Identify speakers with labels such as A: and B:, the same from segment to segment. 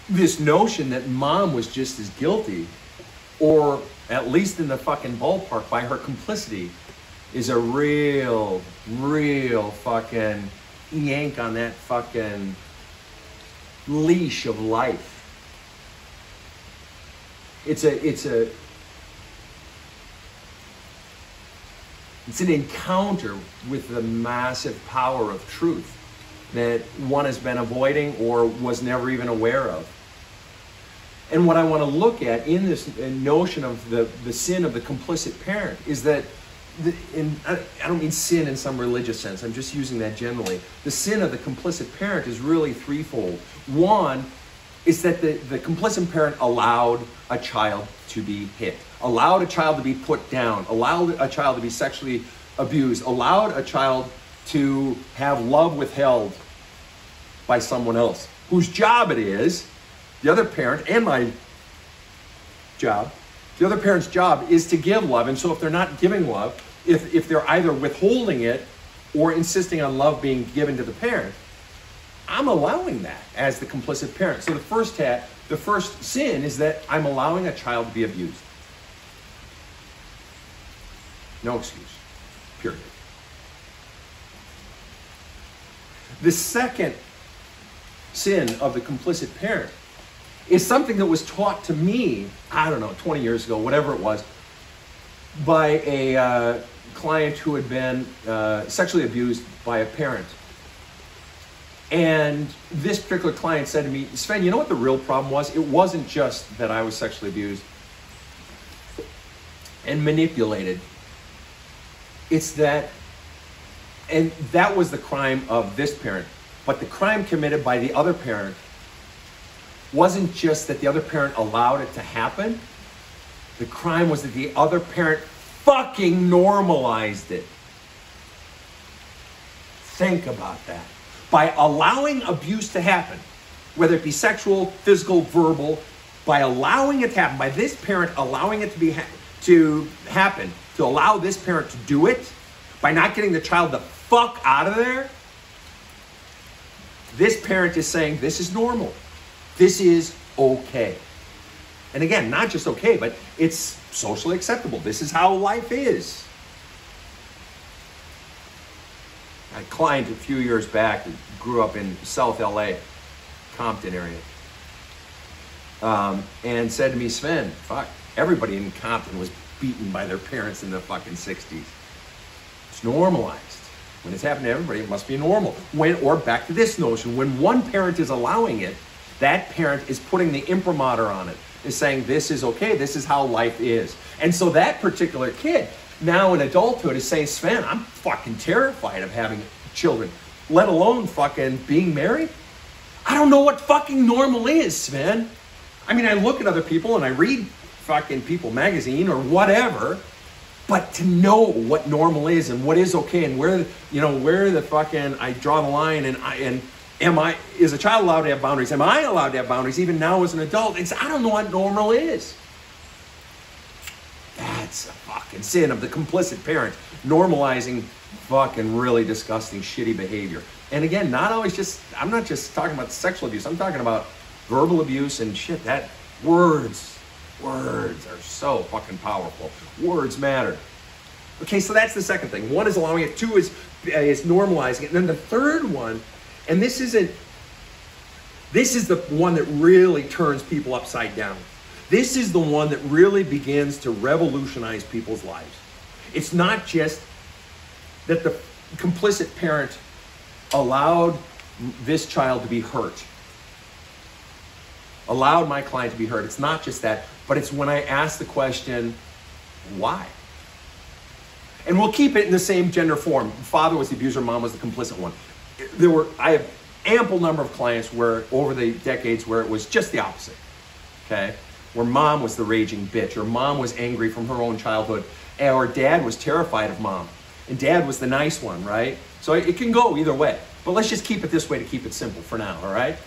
A: this notion that mom was just as guilty, or at least in the fucking ballpark by her complicity, is a real fucking yank on that fucking leash of life. It's an encounter with the massive power of truth that one has been avoiding or was never even aware of. And what I want to look at in this notion of the sin of the complicit parent is that, I don't mean sin in some religious sense, I'm just using that generally. The sin of the complicit parent is really threefold. One is that the complicit parent allowed a child to be hit, allowed a child to be put down, allowed a child to be sexually abused, allowed a child to have love withheld by someone else, whose job it is, the other parent, and my job, the other parent's job is to give love. And so if they're not giving love, if they're either withholding it or insisting on love being given to the parent, I'm allowing that as the complicit parent. So the first sin is that I'm allowing a child to be abused. No excuse, period. The second sin of the complicit parent is something that was taught to me, I don't know, 20 years ago, whatever it was, by a client who had been sexually abused by a parent. And this particular client said to me, Sven, you know what the real problem was? It wasn't just that I was sexually abused and manipulated. It's that, and that was the crime of this parent, but the crime committed by the other parent wasn't just that the other parent allowed it to happen. The crime was that the other parent fucking normalized it. Think about that. By allowing abuse to happen, whether it be sexual, physical, verbal, by allowing it to happen, by this parent allowing it to happen, to allow this parent to do it, by not getting the child the fuck out of there, this parent is saying this is normal. This is okay. And again, not just okay, but it's socially acceptable. This is how life is. A client a few years back that grew up in South LA, Compton area, and said to me, Sven, fuck, everybody in Compton was beaten by their parents in the fucking 60s. It's normalized. When it's happened to everybody, it must be normal. Or back to this notion, when one parent is allowing it, that parent is putting the imprimatur on it, is saying this is okay, this is how life is. And so that particular kid, now in adulthood, is saying, Sven, I'm fucking terrified of having children, let alone fucking being married. I don't know what fucking normal is, Sven. I mean, I look at other people and I read fucking People magazine or whatever, but to know what normal is and what is okay and where the fucking, I draw the line and is a child allowed to have boundaries? Am I allowed to have boundaries even now as an adult? I don't know what normal is. That's a fucking sin of the complicit parent, normalizing fucking really disgusting, shitty behavior. And again, I'm not just talking about sexual abuse, I'm talking about verbal abuse and shit. That words are so fucking powerful. Words matter. Okay, so that's the second thing. One is allowing it, two is normalizing it. And then the third one, and this is the one that really turns people upside down. This is the one that really begins to revolutionize people's lives. It's not just that the complicit parent allowed this child to be hurt, allowed my client to be hurt. It's not just that, but it's when I ask the question, why? And we'll keep it in the same gender form. Father was the abuser, mom was the complicit one. I have ample number of clients where over the decades where it was just the opposite, okay? Where mom was the raging bitch, or mom was angry from her own childhood, or dad was terrified of mom, and dad was the nice one, right? So it can go either way, but let's just keep it this way to keep it simple for now, all right?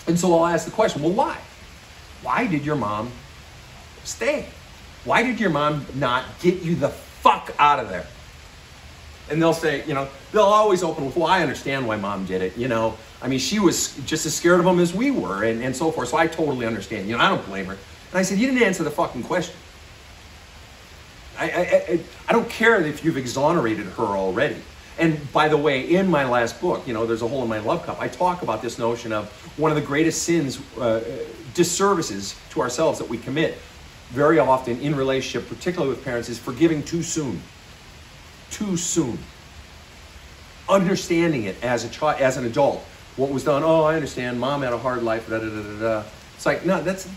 A: And so I'll ask the question, well, why? Why did your mom stay? Why did your mom not get you the fuck out of there? And they'll say, they'll always open with, well, I understand why mom did it, I mean, she was just as scared of him as we were, and so forth. So I totally understand. I don't blame her. And I said, you didn't answer the fucking question. I don't care if you've exonerated her already. And by the way, in my last book, There's a Hole in My Love Cup, I talk about this notion of one of the greatest sins, disservices to ourselves that we commit very often in relationship, particularly with parents, is forgiving too soon. Too soon. Understanding it as a child, as an adult, what was done. Oh, I understand. Mom had a hard life. Da, da, da, da, da. It's like, no, that's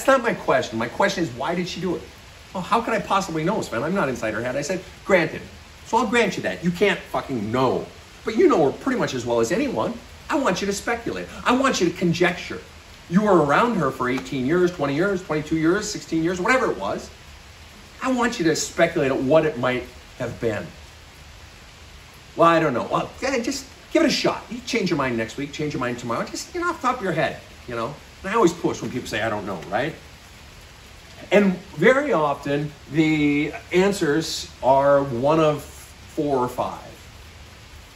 A: not my question. My question is, why did she do it? Well, how could I possibly know, Sven? I'm not inside her head. I said, granted. So I'll grant you that. You can't fucking know. But you know her pretty much as well as anyone. I want you to speculate. I want you to conjecture. You were around her for 18 years, 20 years, 22 years, 16 years, whatever it was. I want you to speculate at what it might have been. Well, I don't know. Well, just give it a shot. You change your mind next week, change your mind tomorrow. Just, off the top of your head, And I always push when people say, I don't know, right? And very often, the answers are one of 4 or 5.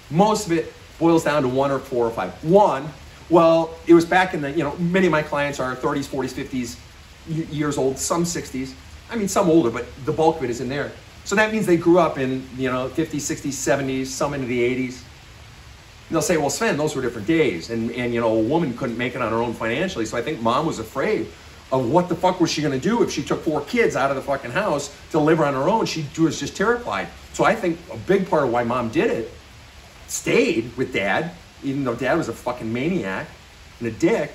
A: Most of it boils down to 1 or 4 or 5. One, well, it was back in the, many of my clients are 30s, 40s, 50s years old, some 60s. I mean, some older, but the bulk of it is in there. So that means they grew up in, 50s, 60s, 70s, some into the 80s. And they'll say, well, Sven, those were different days. And a woman couldn't make it on her own financially. So I think mom was afraid of what the fuck was she going to do if she took 4 kids out of the fucking house to live on her own. She was just terrified. So I think a big part of why mom did it, stayed with dad, even though dad was a fucking maniac and a dick,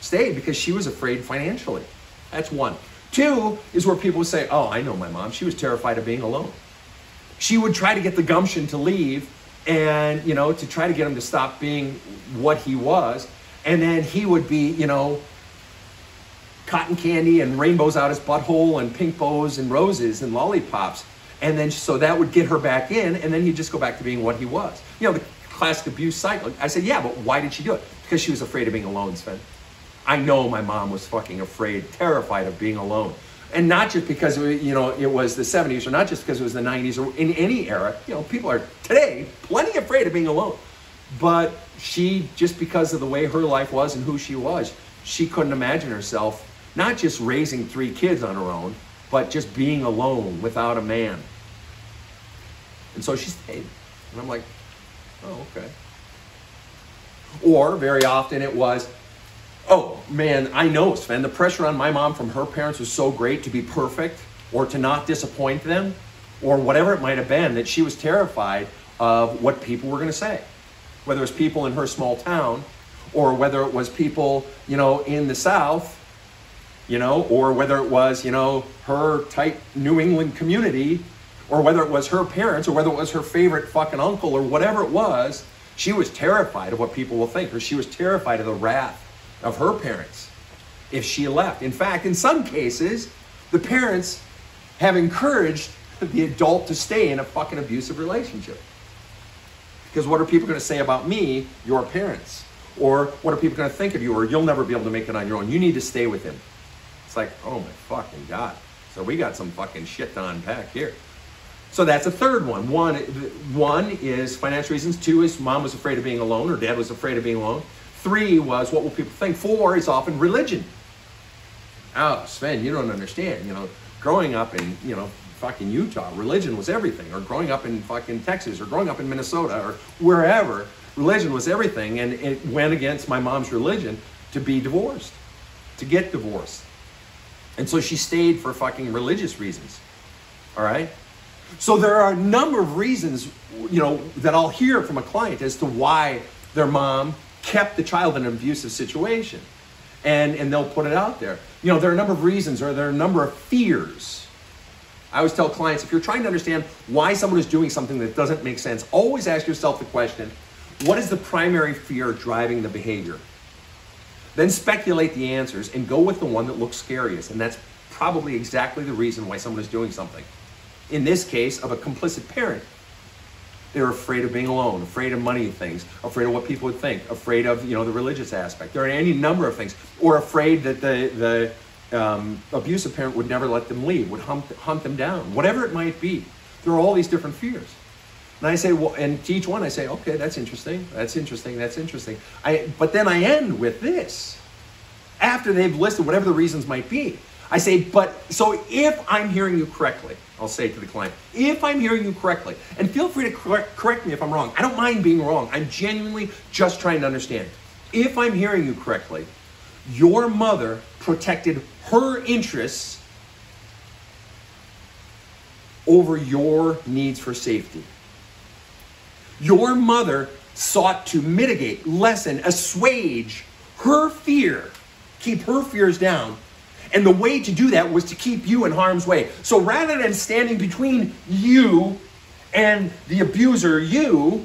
A: stayed because she was afraid financially. That's 1. 2 is where people would say, oh, I know my mom. She was terrified of being alone. She would try to get the gumption to leave and, to try to get him to stop being what he was. And then he would be, cotton candy and rainbows out his butthole and pink bows and roses and lollipops. And then, so that would get her back in, and then he'd just go back to being what he was. The classic abuse cycle. I said, yeah, but why did she do it? Because she was afraid of being alone, Sven. I know my mom was fucking afraid, terrified of being alone. And not just because, it was the 70s, or not just because it was the 90s, or in any era. People are today plenty afraid of being alone. But she, just because of the way her life was and who she was, she couldn't imagine herself not just raising 3 kids on her own, but just being alone without a man. And so she stayed. And I'm like, oh, okay. Or very often it was, oh man, I know, Sven, the pressure on my mom from her parents was so great to be perfect or to not disappoint them or whatever it might have been, that she was terrified of what people were going to say. Whether it was people in her small town or whether it was people, in the South, or whether it was, her tight New England community, or whether it was her parents, or whether it was her favorite fucking uncle, or whatever it was, she was terrified of what people will think, or she was terrified of the wrath of her parents if she left. In fact, in some cases, the parents have encouraged the adult to stay in a fucking abusive relationship. Because what are people going to say about me, your parents? Or what are people going to think of you? Or you'll never be able to make it on your own. You need to stay with him. It's like, oh my fucking God. So we got some fucking shit to unpack here. So that's a third one. One is financial reasons. 2 is mom was afraid of being alone, or dad was afraid of being alone. 3 was what will people think. 4 is often religion. Oh, Sven, you don't understand. Growing up in, fucking Utah, religion was everything. Or growing up in fucking Texas, or growing up in Minnesota, or wherever, religion was everything. And it went against my mom's religion to be divorced, to get divorced. And so she stayed for fucking religious reasons. All right? So there are a number of reasons, that I'll hear from a client as to why their mom kept the child in an abusive situation. And they'll put it out there. There are a number of reasons, or there are a number of fears. I always tell clients, if you're trying to understand why someone is doing something that doesn't make sense, always ask yourself the question, what is the primary fear driving the behavior? Then speculate the answers and go with the one that looks scariest. And that's probably exactly the reason why someone is doing something. In this case, of a complicit parent. They're afraid of being alone, afraid of money things, afraid of what people would think, afraid of, the religious aspect. There are any number of things. Or afraid that the abusive parent would never let them leave, would hunt them down, whatever it might be. There are all these different fears. And I say, well, and to each one I say, okay, that's interesting, that's interesting, that's interesting. But then I end with this. After they've listed whatever the reasons might be, I say, so if I'm hearing you correctly, I'll say to the client, if I'm hearing you correctly, and feel free to correct me if I'm wrong. I don't mind being wrong. I'm genuinely just trying to understand. If I'm hearing you correctly, your mother protected her interests over your needs for safety. Your mother sought to mitigate, lessen, assuage her fear, keep her fears down. And the way to do that was to keep you in harm's way. So rather than standing between you and the abuser, you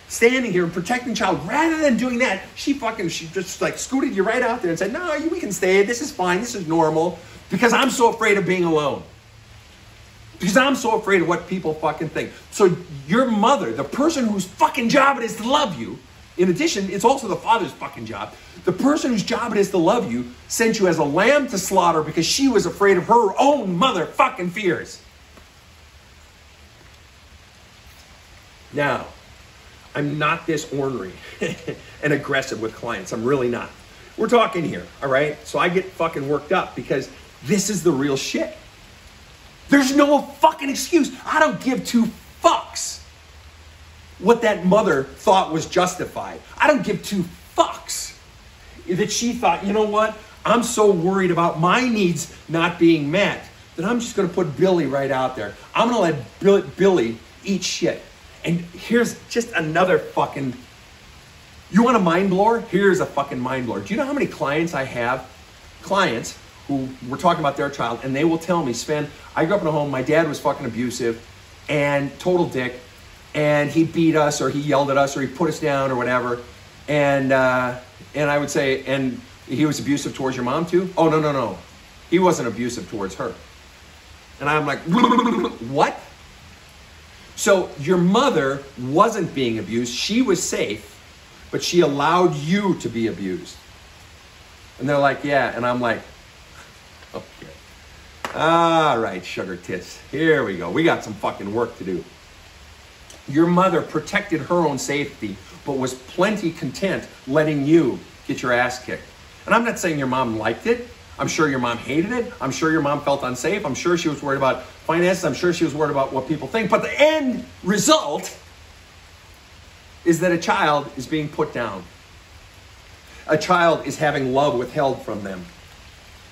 A: standing here and protecting the child, rather than doing that, she just like scooted you right out there and said, no, we can stay. This is fine. This is normal. Because I'm so afraid of being alone. Because I'm so afraid of what people fucking think. So your mother, the person whose fucking job it is to love you, in addition, it's also the father's fucking job. The person whose job it is to love you sent you as a lamb to slaughter because she was afraid of her own motherfucking fears. Now, I'm not this ornery and aggressive with clients. I'm really not. We're talking here, all right? So I get fucking worked up because this is the real shit. There's no fucking excuse. I don't give two fucks what that mother thought was justified. I don't give two fucks that she thought, you know what? I'm so worried about my needs not being met that I'm just going to put Billy right out there. I'm going to let Billy eat shit. And here's just another fucking... You want a mind blower? Here's a fucking mind blower. Do you know how many clients I have? Clients who were talking about their child, and they will tell me, Sven, I grew up in a home, my dad was fucking abusive and total dick, and he beat us, or he yelled at us, or he put us down, or whatever. And I would say, and he was abusive towards your mom too? Oh, no. He wasn't abusive towards her. And I'm like, what? So your mother wasn't being abused. She was safe, but she allowed you to be abused. And they're like, yeah. And I'm like, okay. All right, sugar tits. Here we go. We got some fucking work to do. Your mother protected her own safety, but was plenty content letting you get your ass kicked. And I'm not saying your mom liked it. I'm sure your mom hated it. I'm sure your mom felt unsafe. I'm sure she was worried about finances. I'm sure she was worried about what people think. But the end result is that a child is being put down. A child is having love withheld from them.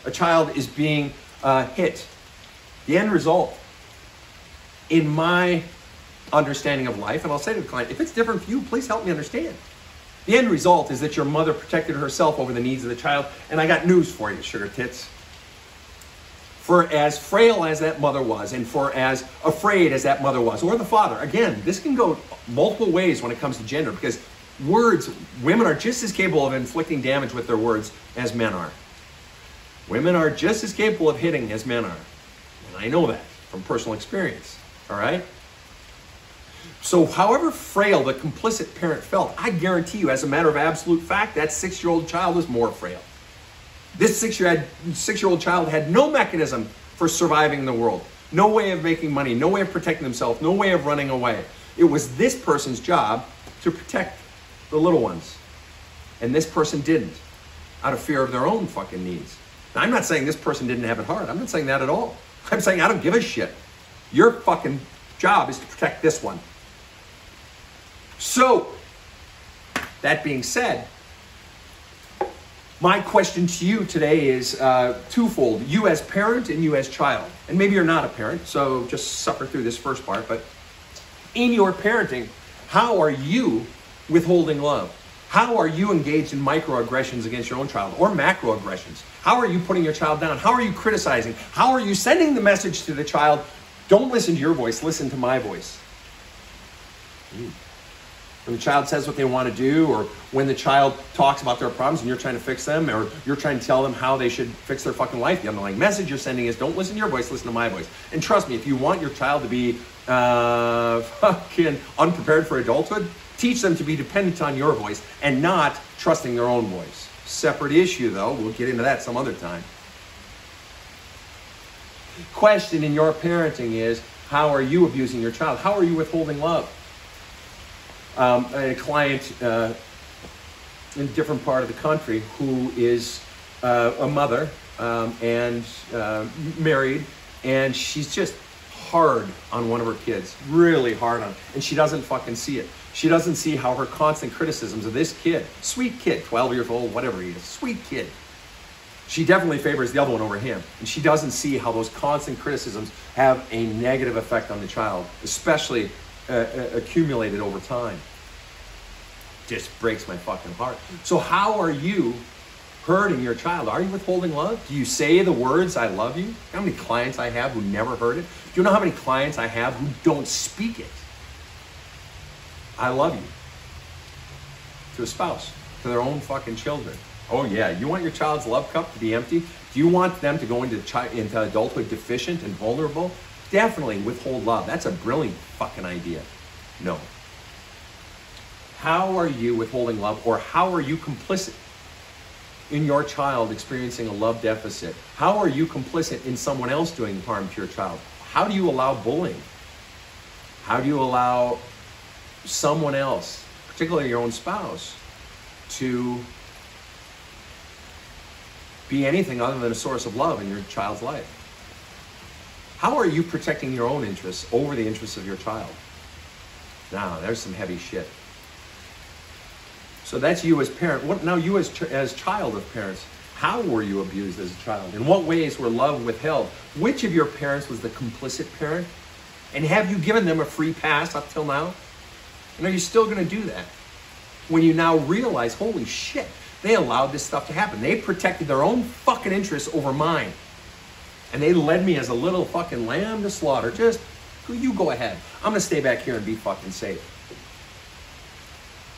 A: A child is being hit. The end result, in my understanding of life, and I'll say to the client, if it's different for you, please help me understand. The end result is that your mother protected herself over the needs of the child. And I got news for you, sugar tits. For as frail as that mother was, and for as afraid as that mother was, or the father, again, this can go multiple ways when it comes to gender, because women are just as capable of inflicting damage with their words as men are. Women are just as capable of hitting as men are. And I know that from personal experience, all right? So however frail the complicit parent felt, I guarantee you, as a matter of absolute fact, that 6-year-old child was more frail. This 6-year-old child had no mechanism for surviving in the world. No way of making money, no way of protecting themselves, no way of running away. It was this person's job to protect the little ones. And this person didn't, out of fear of their own fucking needs. Now, I'm not saying this person didn't have it hard. I'm not saying that at all. I'm saying I don't give a shit. Your fucking job is to protect this one. So, that being said, my question to you today is twofold. You as parent and you as child. And maybe you're not a parent, so just suffer through this first part. But in your parenting, how are you withholding love? How are you engaged in microaggressions against your own child, or macroaggressions? How are you putting your child down? How are you criticizing? How are you sending the message to the child, don't listen to your voice, listen to my voice? When the child says what they want to do, or when the child talks about their problems and you're trying to fix them, or you're trying to tell them how they should fix their fucking life, the underlying message you're sending is, don't listen to your voice, listen to my voice. And trust me, if you want your child to be fucking unprepared for adulthood, teach them to be dependent on your voice and not trusting their own voice. Separate issue though, we'll get into that some other time. Question in your parenting is, How are you abusing your child? How are you withholding love? I had a client in a different part of the country who is a mother and married, and she's just hard on one of her kids, really hard on, and she doesn't fucking see it. She doesn't see how her constant criticisms of this kid, sweet kid, 12 years old, whatever he is, sweet kid. She definitely favors the other one over him. And she doesn't see how those constant criticisms have a negative effect on the child, especially accumulated over time. Just breaks my fucking heart. So how are you hurting your child? Are you withholding love? Do you say the words, I love you? You know how many clients I have who never heard it? Do you know how many clients I have who don't speak it? I love you. To a spouse, to their own fucking children. Oh yeah, you want your child's love cup to be empty? Do you want them to go into adulthood deficient and vulnerable? Definitely withhold love. That's a brilliant fucking idea. No. How are you withholding love, or how are you complicit in your child experiencing a love deficit? How are you complicit in someone else doing harm to your child? How do you allow bullying? How do you allow someone else, particularly your own spouse, to be anything other than a source of love in your child's life? How are you protecting your own interests over the interests of your child? Now, there's some heavy shit. So that's you as parent. What now, you as child of parents? How were you abused as a child? In what ways were love withheld? Which of your parents was the complicit parent? And have you given them a free pass up till now? And are you still going to do that? When you now realize, holy shit, they allowed this stuff to happen. They protected their own fucking interests over mine. And they led me as a little fucking lamb to slaughter. Just, you go ahead. I'm going to stay back here and be fucking safe.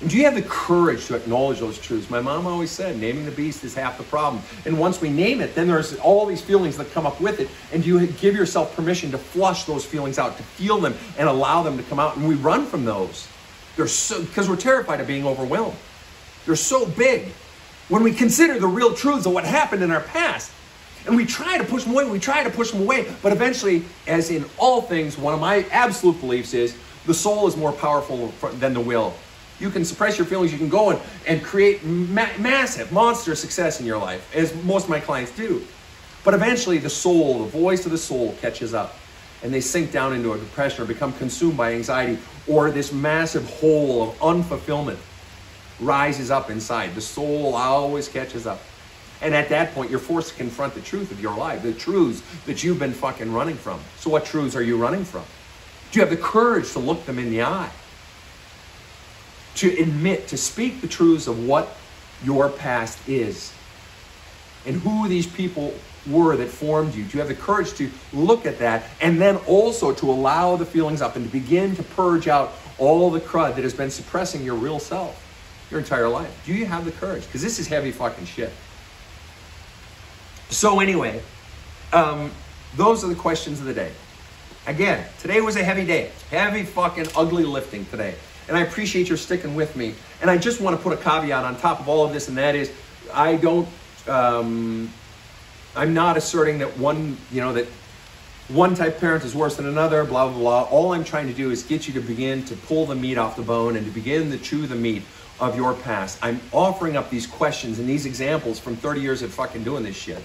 A: And do you have the courage to acknowledge those truths? My mom always said, naming the beast is half the problem. And once we name it, then there's all these feelings that come up with it. And do you give yourself permission to flush those feelings out, to feel them and allow them to come out? And we run from those. They're so, because we're terrified of being overwhelmed. They're so big. When we consider the real truths of what happened in our past, and we try to push them away, but eventually, as in all things, one of my absolute beliefs is the soul is more powerful than the will. You can suppress your feelings, you can go and create massive, monster success in your life, as most of my clients do. But eventually the soul, the voice of the soul catches up, and they sink down into a depression or become consumed by anxiety, or this massive hole of unfulfillment rises up inside. The soul always catches up. And at that point, you're forced to confront the truth of your life, the truths that you've been fucking running from. So what truths are you running from? Do you have the courage to look them in the eye? To admit, to speak the truths of what your past is and who these people were that formed you? Do you have the courage to look at that and then also to allow the feelings up and to begin to purge out all the crud that has been suppressing your real self your entire life? Do you have the courage? Because this is heavy fucking shit. So anyway, those are the questions of the day. Again, today was a heavy day. Heavy fucking ugly lifting today. And I appreciate your sticking with me. And I just want to put a caveat on top of all of this, and that is, I'm not asserting that one type of parent is worse than another, blah, blah, blah. All I'm trying to do is get you to begin to pull the meat off the bone and to begin to chew the meat of your past. I'm offering up these questions and these examples from 30 years of fucking doing this shit,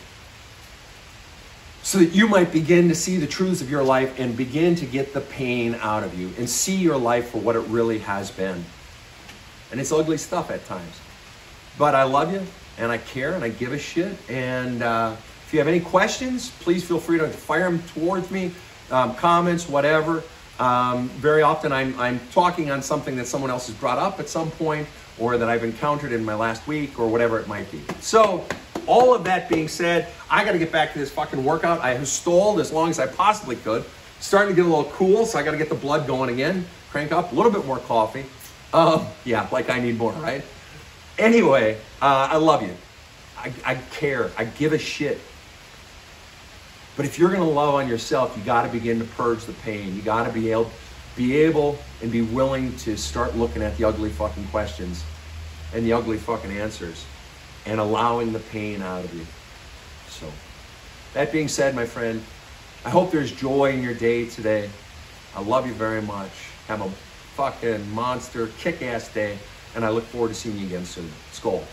A: so that you might begin to see the truths of your life and begin to get the pain out of you and see your life for what it really has been. And it's ugly stuff at times. But I love you, and I care, and I give a shit. And if you have any questions, please feel free to fire them towards me, comments, whatever. Very often I'm talking on something that someone else has brought up at some point, or that I've encountered in my last week, or whatever it might be. So, all of that being said, I got to get back to this fucking workout. I have stalled as long as I possibly could. Starting to get a little cool, so I got to get the blood going again. Crank up a little bit more coffee. Yeah, like I need more, right? Anyway, I love you. I care. I give a shit. But if you're going to love on yourself, you got to begin to purge the pain. You got to be able and be willing to start looking at the ugly fucking questions and the ugly fucking answers, and allowing the pain out of you. So, that being said, my friend, I hope there's joy in your day today. I love you very much. Have a fucking monster, kick-ass day, and I look forward to seeing you again soon. Skål.